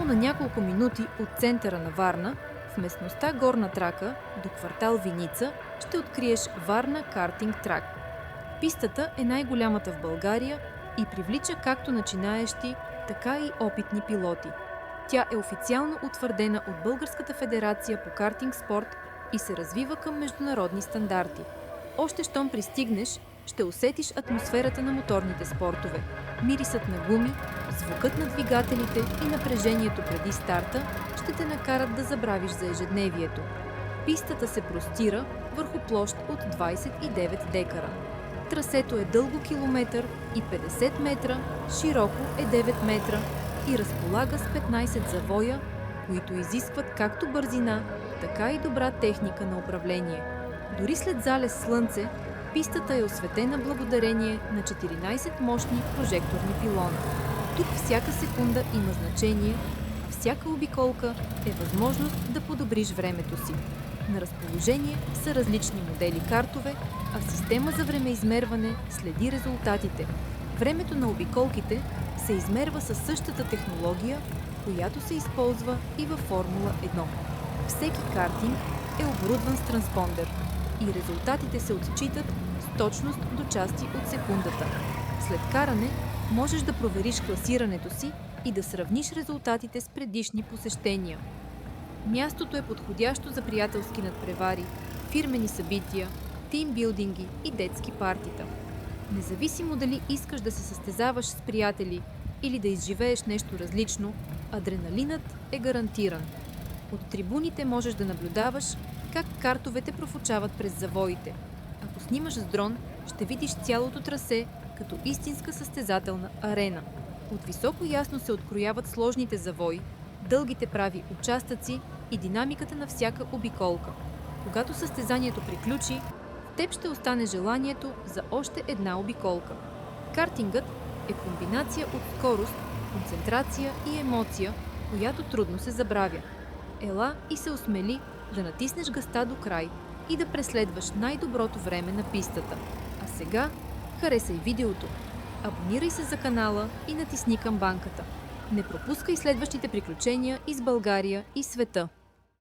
Само на няколко минути от центъра на Варна, в местността Горна Трака до квартал Виница, ще откриеш Варна картинг трак. Пистата е най-голямата в България и привлича както начинаещи, така и опитни пилоти. Тя е официално утвърдена от Българската федерация по картинг спорт и се развива към международни стандарти. Още щом пристигнеш, ще усетиш атмосферата на моторните спортове. Мирисът на гуми, звукът на двигателите и напрежението преди старта ще те накарат да забравиш за ежедневието. Пистата се простира върху площ от 29 декара. Трасето е дълго километър и 50 метра, широко е 9 метра и разполага с 15 завоя, които изискват както бързина, така и добра техника на управление. Дори след залез слънце, пистата е осветена благодарение на 14 мощни прожекторни пилона. Тук всяка секунда има значение, а всяка обиколка е възможност да подобриш времето си. На разположение са различни модели картове, а система за времеизмерване следи резултатите. Времето на обиколките се измерва със същата технология, която се използва и във Формула 1. Всеки картинг е оборудван с транспондер и резултатите се отчитат с точност до части от секундата. След каране можеш да провериш класирането си и да сравниш резултатите с предишни посещения. Мястото е подходящо за приятелски надпревари, фирмени събития, тимбилдинги и детски партита. Независимо дали искаш да се състезаваш с приятели или да изживееш нещо различно, адреналинът е гарантиран. От трибуните можеш да наблюдаваш как картовете профучават през завоите. Ако снимаш с дрон, ще видиш цялото трасе като истинска състезателна арена. От високо ясно се открояват сложните завои, дългите прави участъци и динамиката на всяка обиколка. Когато състезанието приключи, в теб ще остане желанието за още една обиколка. Картингът е комбинация от скорост, концентрация и емоция, която трудно се забравя. Ела и се осмели да натиснеш газта до край и да преследваш най-доброто време на пистата. А сега харесай видеото, абонирай се за канала и натисни камбанката. Не пропускай следващите приключения из България и света.